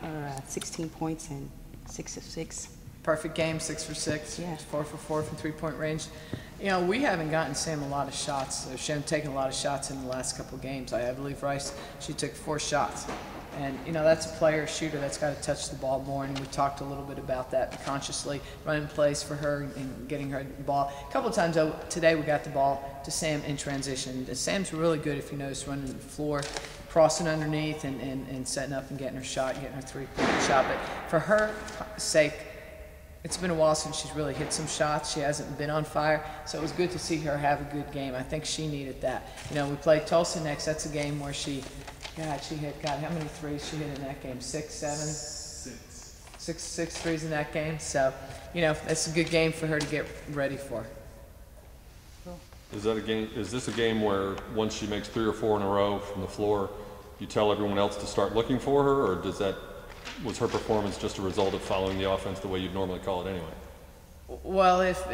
her 16 points and 6 of 6. Perfect game, 6 for 6. Yeah. 4 for 4 from three-point range. You know, we haven't gotten Sam a lot of shots. She hasn't taken a lot of shots in the last couple of games. I believe Rice, she took 4 shots. And, you know, that's a player, shooter that's got to touch the ball more, and we talked a little bit about that, consciously running plays for her and getting her the ball. A couple of times, though, today we got the ball to Sam in transition. Sam's really good, if you notice, running the floor, crossing underneath and setting up and getting her shot, getting her three-point shot. But for her sake, it's been a while since she's really hit some shots. She hasn't been on fire, so it was good to see her have a good game. I think she needed that. You know, we play Tulsa next. That's a game where she hit, God, how many threes she hit in that game? 6, 7? 6 threes in that game. So, you know, that's a good game for her to get ready for. Is this a game where once she makes 3 or 4 in a row from the floor, you tell everyone else to start looking for her, or was her performance just a result of following the offense the way you'd normally call it anyway? Well, if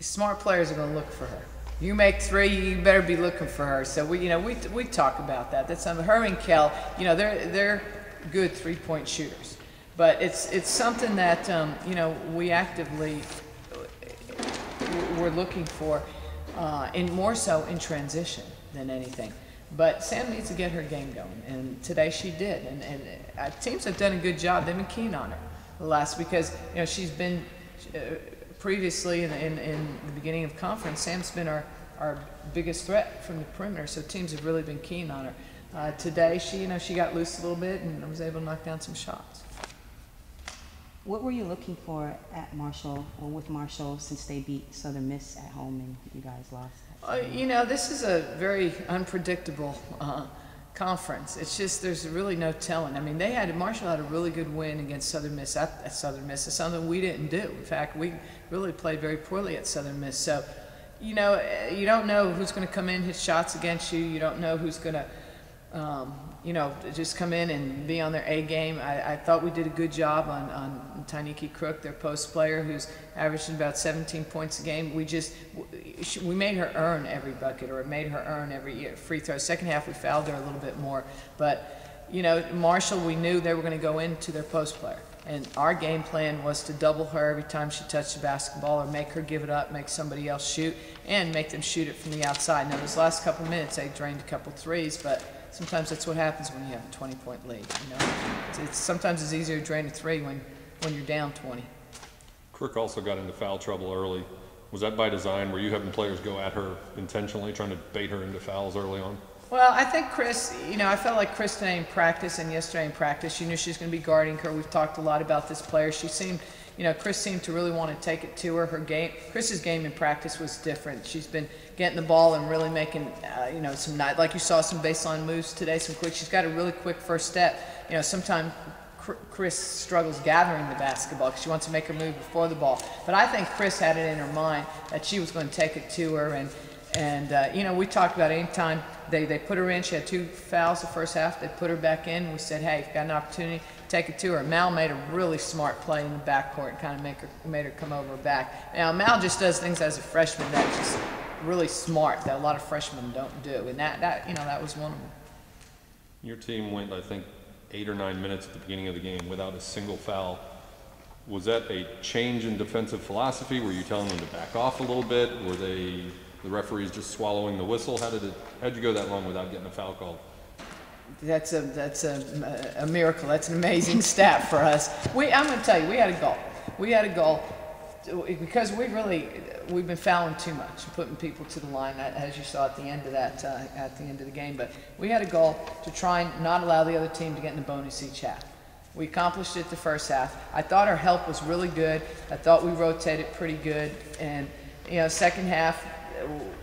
smart players are going to look for her. You make 3, you better be looking for her. So we talk about that. That's her and Kel. You know, they're good three-point shooters, but it's something that you know, we actively we're looking for, and more so in transition than anything. But Sam needs to get her game going, and today she did. And teams have done a good job. They've been keen on her the last, because you know she's been. Previously, in the beginning of conference, Sam's been our biggest threat from the perimeter, so teams have really been keen on her. Today, she got loose a little bit and was able to knock down some shots. What were you looking for at Marshall, or with Marshall, since they beat Southern Miss at home and you guys lost? You know, this is a very unpredictable conference. It's just, there's really no telling. I mean, Marshall had a really good win against Southern Miss at Southern Miss. It's something we didn't do. In fact, we really played very poorly at Southern Miss. So, you know, you don't know who's going to come in, hit shots against you. You don't know who's going to, you know, just come in and be on their A game. I thought we did a good job on Tainiki Crook, their post player, who's averaging about 17 points a game. We made her earn every bucket, or it made her earn every free throw. Second half, we fouled her a little bit more. But, you know, Marshall, we knew they were going to go into their post player. And our game plan was to double her every time she touched the basketball, or make her give it up, make somebody else shoot, and make them shoot it from the outside. Now, those last couple minutes, they drained a couple threes, but sometimes that's what happens when you have a 20-point lead. You know, sometimes it's easier to drain a 3 when you're down 20. Crook also got into foul trouble early. Was that by design? Were you having players go at her intentionally, trying to bait her into fouls early on? Well, I think Chris, you know, I felt like Chris today in practice and yesterday in practice, she knew she was going to be guarding her. We've talked a lot about this player. She seemed, you know, Chris seemed to really want to take it to her. Chris's game in practice was different. She's been getting the ball and really making, you know, like you saw some baseline moves today, some quick. She's got a really quick first step. You know, sometimes Chris struggles gathering the basketball because she wants to make her move before the ball. But I think Chris had it in her mind that she was going to take it to her. And you know, we talked about any time they put her in, she had 2 fouls the first half, they put her back in, and we said, hey, if you got an opportunity, take it to her. Mal made a really smart play in the backcourt and kind of made her come over her back. Now, Mal just does things as a freshman that's just really smart that a lot of freshmen don't do, and that you know, that was one of them. Your team went, I think, 8 or 9 minutes at the beginning of the game without a single foul. Was that a change in defensive philosophy? Were you telling them to back off a little bit? Were the referees just swallowing the whistle? How'd you go that long without getting a foul called? That's a miracle. That's an amazing stat for us. I'm going to tell you, we had a goal. We had a goal because we've been fouling too much, putting people to the line, as you saw at the end of that, at the end of the game. But we had a goal to try and not allow the other team to get in the bonus each half. We accomplished it the first half. I thought our help was really good. I thought we rotated pretty good. And, you know, second half,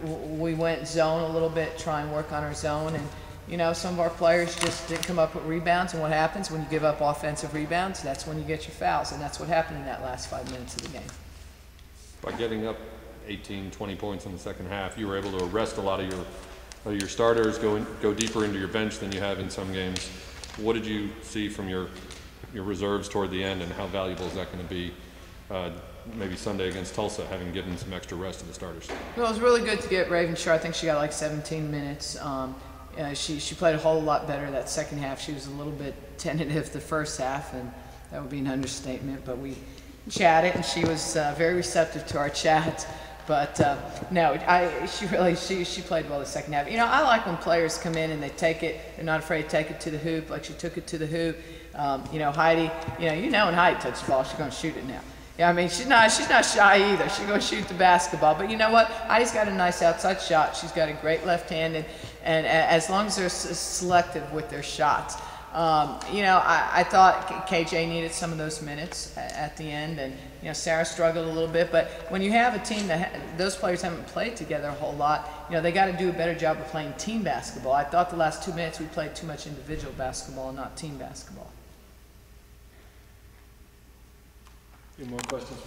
we went zone a little bit, try and work on our zone. And, you know, some of our players just didn't come up with rebounds. And what happens when you give up offensive rebounds? That's when you get your fouls. And that's what happened in that last 5 minutes of the game. By getting up 18, 20 points in the second half, you were able to arrest a lot of your starters, go deeper into your bench than you have in some games. What did you see from your reserves toward the end, and how valuable is that going to be maybe Sunday against Tulsa, having given some extra rest to the starters? Well, it was really good to get Raven Shore. I think she got like 17 minutes. she played a whole lot better that second half. She was a little bit tentative the first half, and that would be an understatement, but we chatted, and she was very receptive to our chat. But no, she played well the second half. You know, I like when players come in and they take it, they're not afraid to take it to the hoop, like she took it to the hoop. You know, Heidi, when Heidi touches the ball, she's going to shoot it now. Yeah, I mean, she's not shy either. She's going to shoot the basketball. But you know what? Heidi's got a nice outside shot. She's got a great left hand, and as long as they're selective with their shots. I thought KJ needed some of those minutes at the end, and Sarah struggled a little bit. But when you have a team those players haven't played together a whole lot, they got to do a better job of playing team basketball. I thought the last 2 minutes we played too much individual basketball and not team basketball. Any more questions?